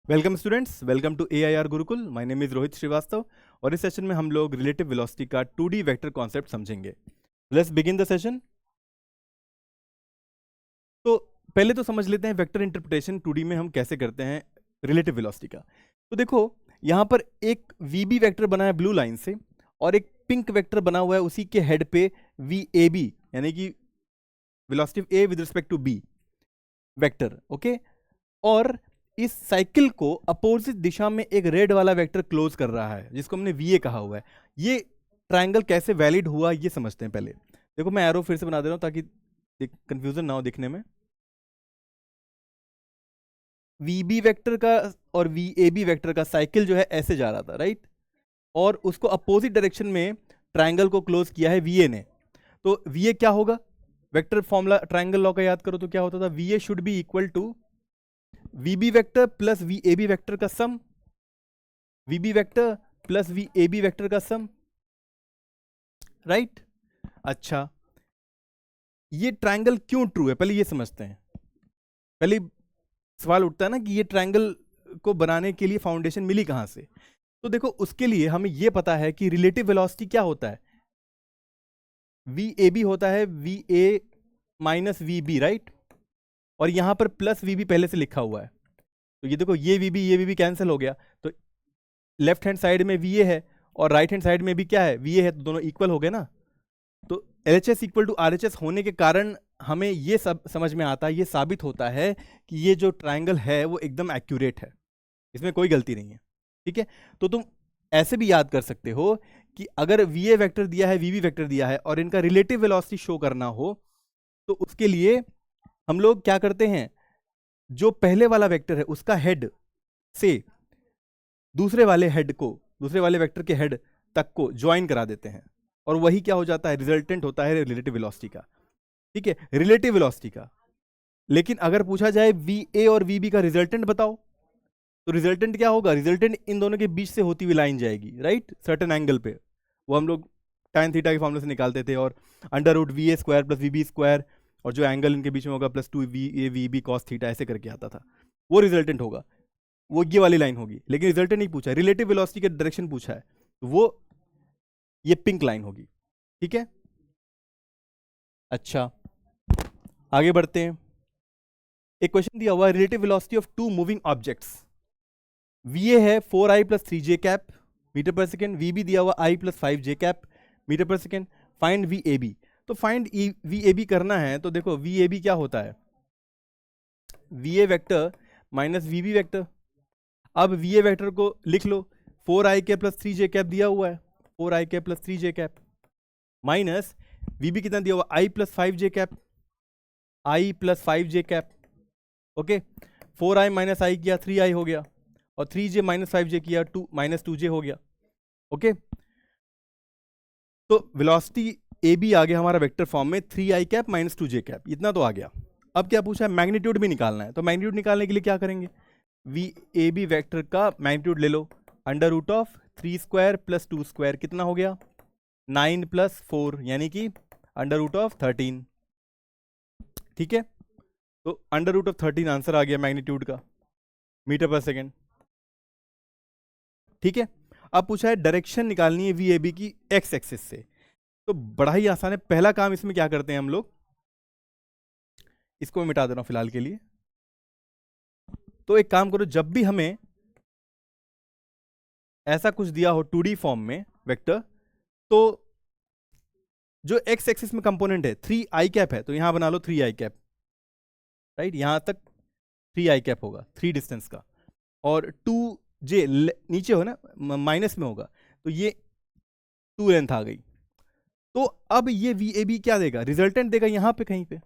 Welcome students, welcome to AIR Gurukul. My name is Rohit Srivastava और इस session में हम लोग रिलेटिव वेलोसिटी का 2D वेक्टर कॉन्सेप्ट समझेंगे। Let's begin the session. तो पहले तो समझ लेते हैं वेक्टर इंटरप्रिटेशन 2D में हम कैसे करते हैं रिलेटिव वेलोसिटी का। तो देखो, यहाँ पर एक VB वेक्टर बना है ब्लू लाइन से और एक पिंक वेक्टर बना हुआ है उसी के हेड पे VAB, यानी कि velocity A with respect to B vector. Okay, और इस साइकिल को अपोजिट दिशा में एक रेड वाला वेक्टर क्लोज कर रहा है जिसको हमने VA कहा हुआ है। ये ट्रायंगल कैसे वैलिड हुआ ये समझते हैं पहले। देखो, मैं एरो फिर से बना दे रहा हूं ताकि कंफ्यूजन ना हो दिखने में। VB वेक्टर का और VAB वेक्टर का साइकिल जो है ऐसे जा रहा था, राइट, और उसको अपोजिट डायरेक्शन में ट्रायंगल को क्लोज किया है VA ने। तो VA क्या होगा? वेक्टर फॉर्मूला ट्रायंगल लॉ का याद करो तो क्या होता था? VA should be equal to VB vector plus VAB vector का sum, VB vector plus VAB vector का सम, राइट। अच्छा, ये ट्रायंगल क्यों ट्रू है पहले ये समझते हैं। पहले सवाल उठता है ना कि ये ट्रायंगल को बनाने के लिए फाउंडेशन मिली कहां से। तो देखो, उसके लिए हमें ये पता है कि रिलेटिव वेलोसिटी क्या होता है। VAB होता है VA माइनस VB, राइट, और यहां पर प्लस VB पहले से लिखा हुआ है। तो ये देखो, ये VB कैंसिल हो गया, तो लेफ्ट हैंड साइड में VA है और राइट हैंड साइड में भी क्या है? VA है, तो दोनों इक्वल हो गए ना। तो LHS इक्वल टू RHS होने के कारण हमें ये सब समझ में आता है, ये साबित होता है कि ये जो ट्रायंगल है वो एकदम एक्यूरेट है, इसमें कोई गलती नहीं है। ठीक है, तो तुम ऐसे भी याद कर सकते हो कि अगर VA वेक्टर दिया है, VB वेक्टर दिया है और इनका रिलेटिव वेलोसिटी शो करना हो तो उसके लिए हम लोग क्या करते हैं, जो पहले वाला वेक्टर है उसका हेड से दूसरे वाले हेड को, दूसरे वाले वेक्टर के हेड तक को ज्वाइन करा देते हैं और वही क्या हो जाता है? रिजल्टेंट होता है रिलेटिव वेलोसिटी का। ठीक है, रिलेटिव वेलोसिटी का। लेकिन अगर पूछा जाए VA और VB का रिजल्टेंट बताओ, तो रिजल्टेंट क्या होगा? रिजल्टेंट इन दोनों के बीच से होती हुई लाइन जाएगी, राइट, सर्टेन एंगल पे। वो हम लोग tan थीटा के फॉर्मूले से निकालते थे, और under root VA square plus VB square और जो एंगल इनके बीच में होगा plus 2VA VB cos theta ऐसे करके आता था। वो रिजल्टेंट होगा, वो ये वाली लाइन होगी। लेकिन रिजल्टेंट नहीं पूछा है, रिलेटिव वेलोसिटी का डायरेक्शन पूछा है, तो वो ये पिंक लाइन होगी। ठीक है, अच्छा आगे बढ़ते हैं। एक क्वेश्चन दिया हुआ है, relative velocity of two moving objects. VA है 4i plus 3j cap meter पर सेकेंड, VB दिया हुआ i plus 5j cap meter पर सेकेंड। Find VAB। तो फाइंड VAB करना है तो देखो, VAB क्या होता है? VA vector minus VB vector. अब VA वेक्टर को लिख लो, 4i के प्लस 3j कैप दिया हुआ है, 4i के plus 3j cap minus VB कितना दिया हुआ? i plus 5j cap, i plus 5j cap. Okay, 4i minus i किया 3i हो गया, और 3j माइनस 5j किया 2 माइनस 2j हो गया। ओके, तो वेलोसिटी AB आ गया हमारा वेक्टर फॉर्म में 3i cap minus 2j cap, इतना तो आ गया। अब क्या पूछा है? मैग्नीट्यूड भी निकालना है। तो मैग्नीट्यूड निकालने के लिए क्या करेंगे? VAB वेक्टर का मैग्नीट्यूड ले लो, under root of 3 square plus 2 square कितना हो गया? 9 प्लस 4 यानी कि अंडर रूट ऑफ 13। ठीक है, तो अंडर रूट ऑफ 13 आंसर आ गया मैग्नीट्यूड का मीटर पर सेकेंड। ठीक है, अब पूछा है डायरेक्शन निकालनी है VAB की एक्स एक्सिस से। तो बड़ा ही आसान है। पहला काम इसमें क्या करते हैं हम लोग, इसको मैं मिटा दे रहा हूं फिलहाल के लिए। तो एक काम करो, जब भी हमें ऐसा कुछ दिया हो 2D फॉर्म में वेक्टर, तो जो एक्स एक्सिस में कंपोनेंट है 3i कैप है, तो यहां बना लो 3i कैप, राइट, यहां तक 3i कैप होगा 3 डिस्टेंस का, और 2j नीचे हो ना, माइनस में होगा, तो ये 2 लेंथ आ गई। तो अब ये VAB क्या देगा? रिजल्टेंट देगा यहां पे कहीं पे,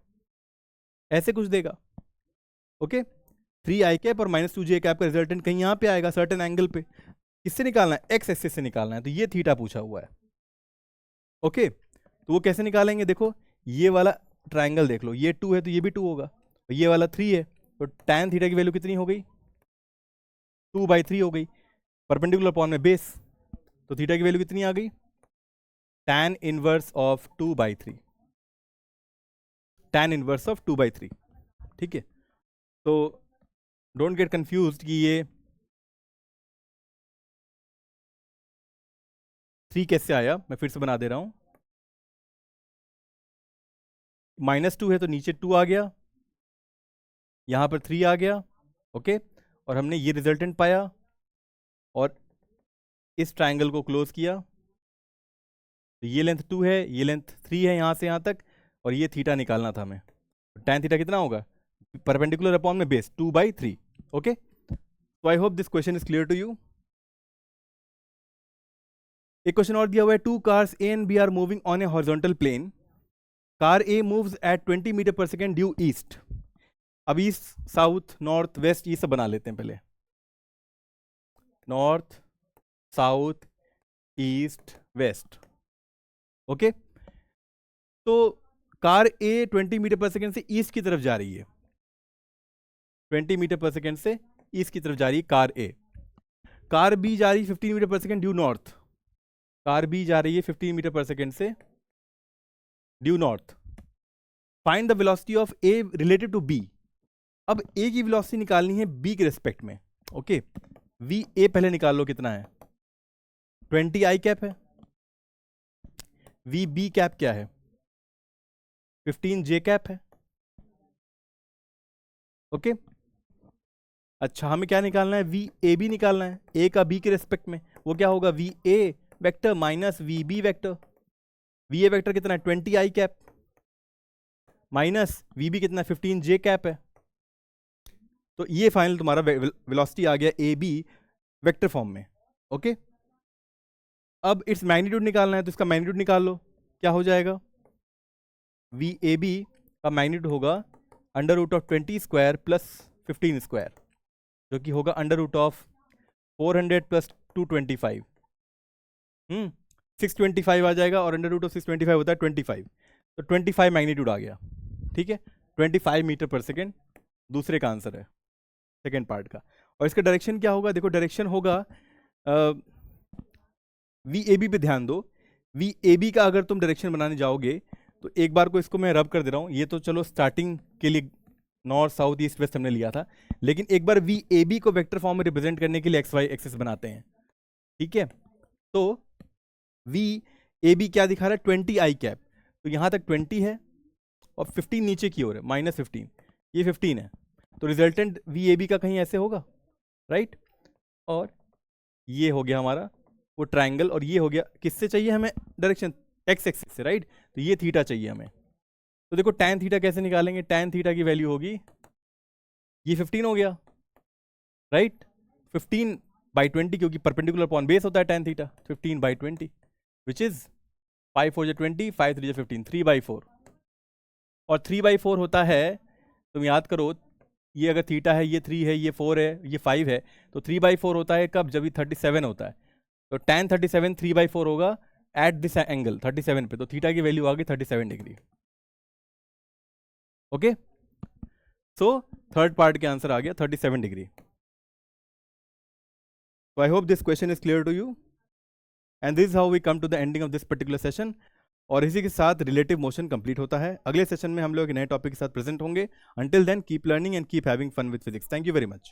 ऐसे कुछ देगा। ओके, 3i कैप और माइनस 2j कैप का रिजल्टेंट कहीं यहां पे आएगा सर्टेन एंगल पे। किससे निकालना है? एक्स एक्सिस से निकालना है, तो ये थीटा पूछा हुआ है। ओके, तो वो कैसे निकालेंगे? देखो, ये वाला ट्राइंगल देख लो, ये 2 है तो ये भी 2 होगा, और ये वाला 3 है, तो tan थीटा की वैल्यू कितनी हो गई? 2/3 हो गई, परपेंडिकुलर अपॉन में बेस, तो थीटा की वैल्यू कितनी आ गई? tan inverse of 2/3, tan inverse of 2/3। ठीक है, तो डोंट गेट कंफ्यूज्ड कि ये 3 कैसे आया, मैं फिर से बना दे रहा हूं। -2 है तो नीचे 2 आ गया, यहां पर 3 आ गया, ओके। और हमने ये रिजल्टेंट पाया और इस ट्राइंगल को क्लोज किया, तो ये लेंथ 2 है, ये लेंथ 3 है यहां से यहां तक, और ये थीटा निकालना था हमें। tan थीटा कितना होगा, परपेंडिकुलर अपॉन में बेस 2/3, ओके। तो I hope this question is clear to you. एक क्वेश्चन और दिया हुआ है, 2 cars A and B are moving on a horizontal plane. Car A moves at 20 meter पर सेकेंड ड्यू ईस्ट। अब east, south, north, west ये सब बना लेते हैं पहले। North, south, east, west, okay. तो कार ए 20 मीटर पर सेकेंड से ईस्ट की तरफ जा रही है, 20 मीटर पर सेकेंड से ईस्ट की तरफ जा रही है कार ए। कार बी जा रही है 15 मीटर पर second due north, car B जा रही है 15 मीटर पर सेकेंड से due north. Find the velocity of A related to B. अब ए की वेलोसिटी निकालनी है बी के रिस्पेक्ट में, ओके। वी ए पहले निकाल लो, कितना है, 20 आई कैप है। वी बी कैप क्या है, 15 जे कैप है, ओके। अच्छा, हमें क्या निकालना है, वी ए बी निकालना है, ए का बी के रिस्पेक्ट में। वो क्या होगा, V A vector minus V B vector. V A vector कितना है, 20 I cap, minus V B कितना है, 15 जे कैप है। तो ये फाइनल तुम्हारा वेलोसिटी आ गया ए बी वेक्टर फॉर्म में, ओके। अब इट्स मैग्नीट्यूड निकालना है, तो इसका मैग्नीट्यूड निकाल लो, क्या हो जाएगा, वी ए बी का मैग्नीट्यूड होगा √20 स्क्वायर प्लस 15 स्क्वायर, जो कि होगा √400 प्लस 225, 625 आ जाएगा, और √625 होता है 25, तो 25 मैग्नीट्यूड आ गया, ठीक है। 25 मीटर पर सेकेंड दूसरे का आंसर है, सेकेंड पार्ट का। और इसका डायरेक्शन क्या होगा, देखो डायरेक्शन होगा, वी ए बी पे ध्यान दो। वी ए बी का अगर तुम डायरेक्शन बनाने जाओगे तो एक बार को इसको मैं रब कर दे रहा हूँ, ये तो चलो स्टार्टिंग के लिए नॉर्थ साउथ ईस्ट वेस्ट हमने लिया था, लेकिन एक बार वी ए बी को वेक्टर फॉर्म में रिप्रेजेंट करने के लिए एक्स वाई एक्सिस बनाते हैं, ठीक है। तो वी ए बी क्या दिखा रहा है, 20 आई कैप, तो यहाँ तक 20 है और 15 नीचे की ओर है, -15, ये 15 है, तो रिजल्टेंट वी ए बी का कहीं ऐसे होगा, राइट। और ये हो गया हमारा वो ट्राइंगल, और ये हो गया, किससे चाहिए हमें डायरेक्शन, एक्स एक्सिस से, राइट। तो ये थीटा चाहिए हमें। तो देखो tan थीटा कैसे निकालेंगे, tan थीटा की वैल्यू होगी, ये 15 हो गया, राइट, 15/20, क्योंकि परपेंडिकुलर अपॉन बेस होता है tan थीटा, 15/20 विच इज 5 4 20, 5 3 15, 3/4। और 3/4 होता है, तुम याद करो, ये अगर थीटा है, ये 3 है, ये 4 है, ये 5 है, तो 3/4 होता है कब, जब ये 37 होता है। तो tan 37 3/4 होगा एट दिस एंगल 37 पे, तो थीटा की वैल्यू आ गई 37 degree, okay. So third part के आंसर आ गया 37 degree. So I hope this question is clear to you, and this is how we come to the ending of this particular session. और इसी के साथ relative motion complete होता है। अगले session में हम लोग एक नए टॉपिक के साथ प्रेजेंट होंगे। Until then keep learning and keep having fun with physics. Thank you very much.